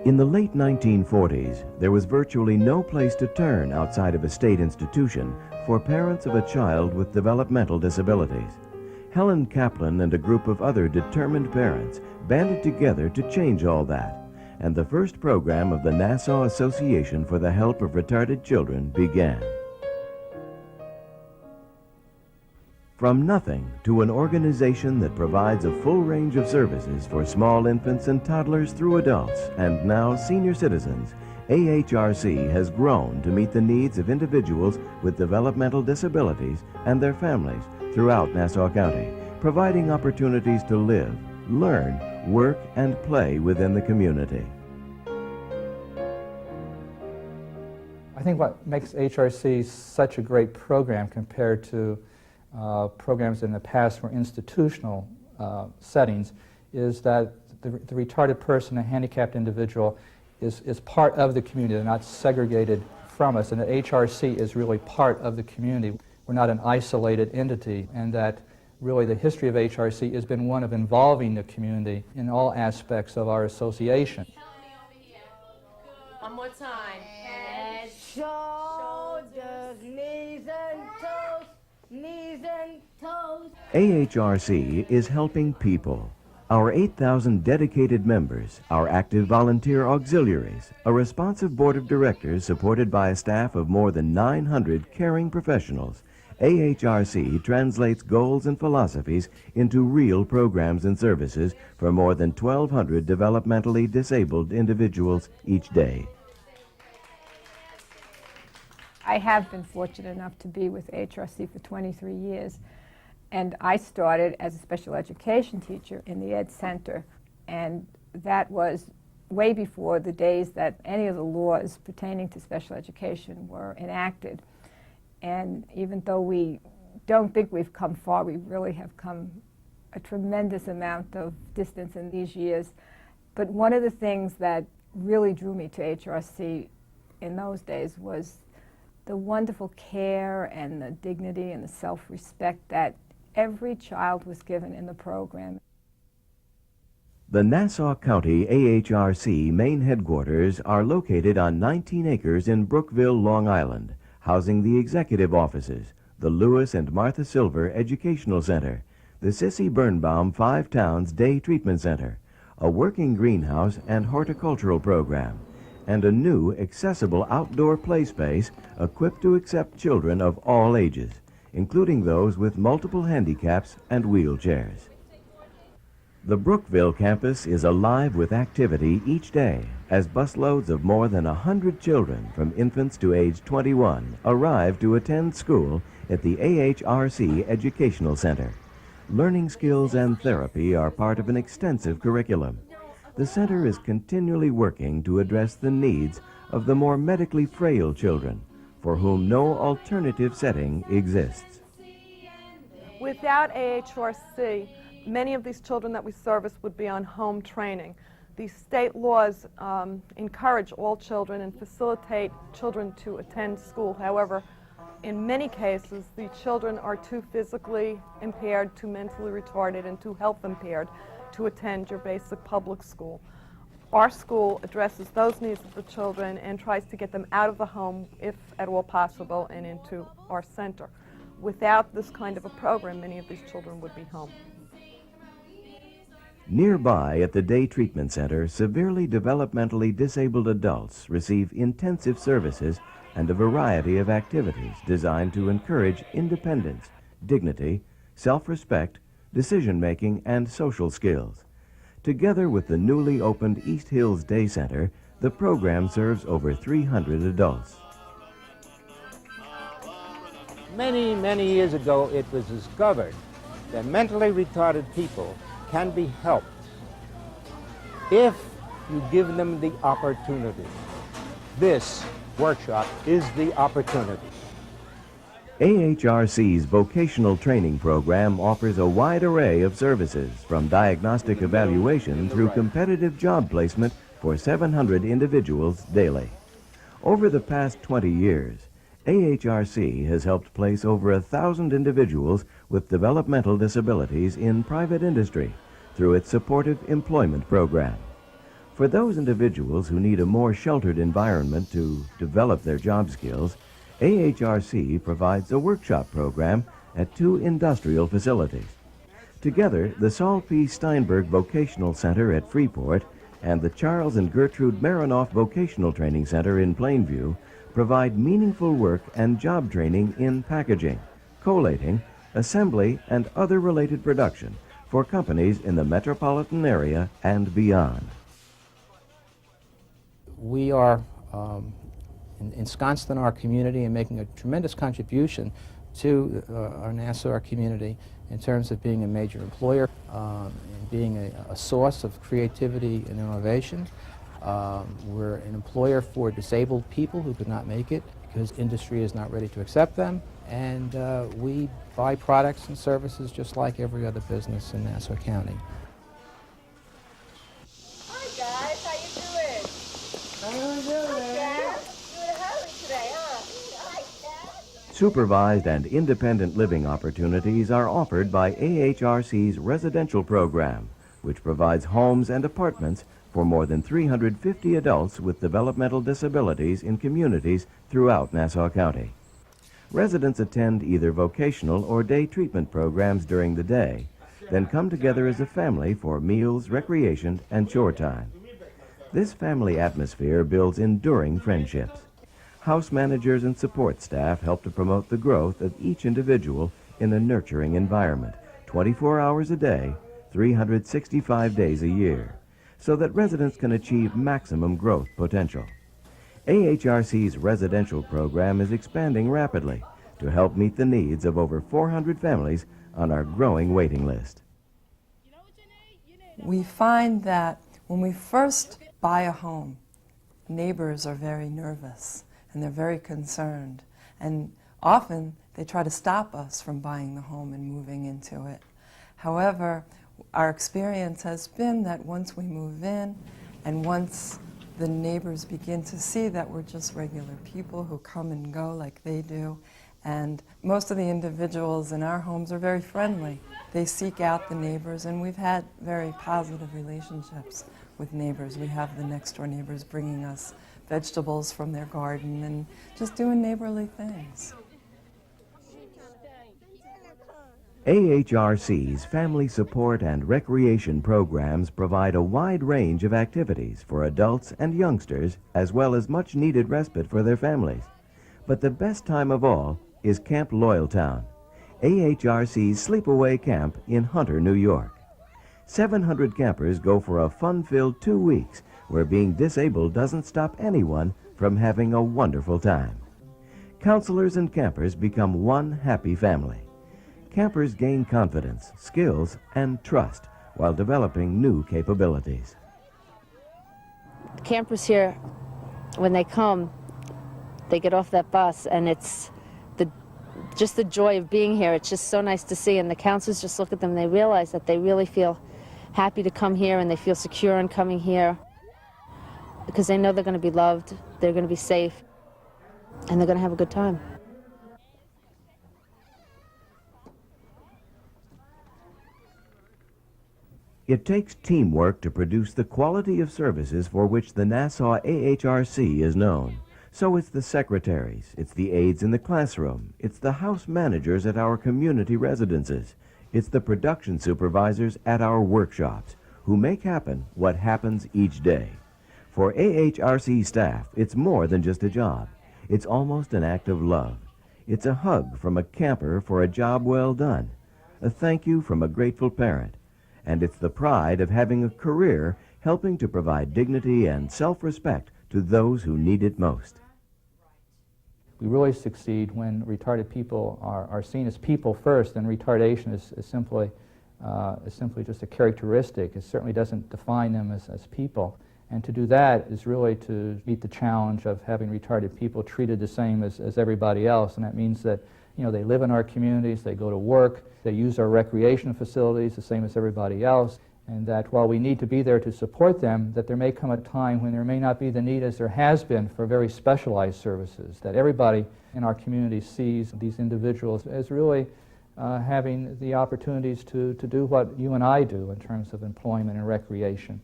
In the late 1940s, there was virtually no place to turn outside of a state institution for parents of a child with developmental disabilities. Helen Kaplan and a group of other determined parents banded together to change all that, and the first program of the Nassau Association for the Help of Retarded Children began. From nothing to an organization that provides a full range of services for small infants and toddlers through adults and now senior citizens, AHRC has grown to meet the needs of individuals with developmental disabilities and their families throughout Nassau County, providing opportunities to live, learn, work, and play within the community. I think what makes HRC such a great program compared to programs in the past for institutional settings is that the retarded person, a handicapped individual, is part of the community. They're not segregated from us, and that HRC is really part of the community. We're not an isolated entity, and that really the history of HRC has been one of involving the community in all aspects of our association. One more time. Head, shoulders, knees and toes, knees and toes. AHRC is helping people. Our 8,000 dedicated members, our active volunteer auxiliaries, a responsive board of directors supported by a staff of more than 900 caring professionals. AHRC translates goals and philosophies into real programs and services for more than 1,200 developmentally disabled individuals each day. I have been fortunate enough to be with AHRC for 23 years, and I started as a special education teacher in the Ed Center, and that was way before the days that any of the laws pertaining to special education were enacted. And even though we don't think we've come far, we really have come a tremendous amount of distance in these years. But one of the things that really drew me to HRC in those days was the wonderful care and the dignity and the self-respect that every child was given in the program. The Nassau County AHRC main headquarters are located on 19 acres in Brookville, Long Island, housing the executive offices, the Lewis and Martha Silver Educational Center, the Sissy Birnbaum Five Towns Day Treatment Center, a working greenhouse and horticultural program, and a new accessible outdoor play space equipped to accept children of all ages, including those with multiple handicaps and wheelchairs. The Brookville campus is alive with activity each day as busloads of more than 100 children from infants to age 21 arrive to attend school at the AHRC Educational Center. Learning skills and therapy are part of an extensive curriculum. The center is continually working to address the needs of the more medically frail children for whom no alternative setting exists. Without AHRC, many of these children that we service would be on home training. These state laws encourage all children and facilitate children to attend school. However, in many cases, the children are too physically impaired, too mentally retarded, and too health impaired to attend your basic public school. Our school addresses those needs of the children and tries to get them out of the home, if at all possible, and into our center. Without this kind of a program, many of these children would be home. Nearby at the Day Treatment Center, severely developmentally disabled adults receive intensive services and a variety of activities designed to encourage independence, dignity, self-respect, decision-making, and social skills. Together with the newly opened East Hills Day Center, the program serves over 300 adults. Many, many years ago, it was discovered that mentally retarded people can be helped if you give them the opportunity. This workshop is the opportunity. AHRC's vocational training program offers a wide array of services, from diagnostic evaluation through competitive job placement for 700 individuals daily. Over the past 20 years, AHRC has helped place over 1,000 individuals with developmental disabilities in private industry through its supportive employment program. For those individuals who need a more sheltered environment to develop their job skills, AHRC provides a workshop program at 2 industrial facilities. Together, the Saul P. Steinberg Vocational Center at Freeport and the Charles and Gertrude Marinoff Vocational Training Center in Plainview provide meaningful work and job training in packaging, collating, assembly, and other related production for companies in the metropolitan area and beyond. We are ensconced in our community and making a tremendous contribution to our Nassau community in terms of being a major employer, and being a source of creativity and innovation. We're an employer for disabled people who could not make it because industry is not ready to accept them. And we buy products and services just like every other business in Nassau County. Hi guys, how you doing? How you doing? Hi, you in a hurry today, huh? Hi, Dad. Supervised and independent living opportunities are offered by AHRC's residential program, which provides homes and apartments for more than 350 adults with developmental disabilities in communities throughout Nassau County. Residents attend either vocational or day treatment programs during the day, then come together as a family for meals, recreation, and chore time. This family atmosphere builds enduring friendships. House managers and support staff help to promote the growth of each individual in a nurturing environment, 24 hours a day, 365 days a year, so that residents can achieve maximum growth potential. AHRC's residential program is expanding rapidly to help meet the needs of over 400 families on our growing waiting list. We find that when we first buy a home, neighbors are very nervous and they're very concerned, and often they try to stop us from buying the home and moving into it. However, our experience has been that once we move in and once the neighbors begin to see that we're just regular people who come and go like they do, and most of the individuals in our homes are very friendly. They seek out the neighbors, and we've had very positive relationships with neighbors. We have the next door neighbors bringing us vegetables from their garden and just doing neighborly things. AHRC's family support and recreation programs provide a wide range of activities for adults and youngsters, as well as much needed respite for their families. But the best time of all is Camp Loyaltown, AHRC's sleepaway camp in Hunter, New York. 700 campers go for a fun-filled 2 weeks where being disabled doesn't stop anyone from having a wonderful time. Counselors and campers become one happy family. Campers gain confidence, skills, and trust while developing new capabilities. Campers here, when they come, they get off that bus, and it's just the joy of being here. It's just so nice to see, and the counselors just look at them and they realize that they really feel happy to come here, and they feel secure in coming here because they know they're going to be loved, they're going to be safe, and they're going to have a good time. It takes teamwork to produce the quality of services for which the Nassau AHRC is known. So it's the secretaries, it's the aides in the classroom, it's the house managers at our community residences, it's the production supervisors at our workshops who make happen what happens each day. For AHRC staff, it's more than just a job. It's almost an act of love. It's a hug from a camper for a job well done, a thank you from a grateful parent, and it's the pride of having a career helping to provide dignity and self-respect to those who need it most. We really succeed when retarded people are seen as people first, and retardation is simply just a characteristic. It certainly doesn't define them as people. And to do that is really to meet the challenge of having retarded people treated the same as everybody else. And that means that, you know, they live in our communities, they go to work, they use our recreation facilities the same as everybody else, and that while we need to be there to support them, that there may come a time when there may not be the need as there has been for very specialized services, that everybody in our community sees these individuals as really having the opportunities to do what you and I do in terms of employment and recreation.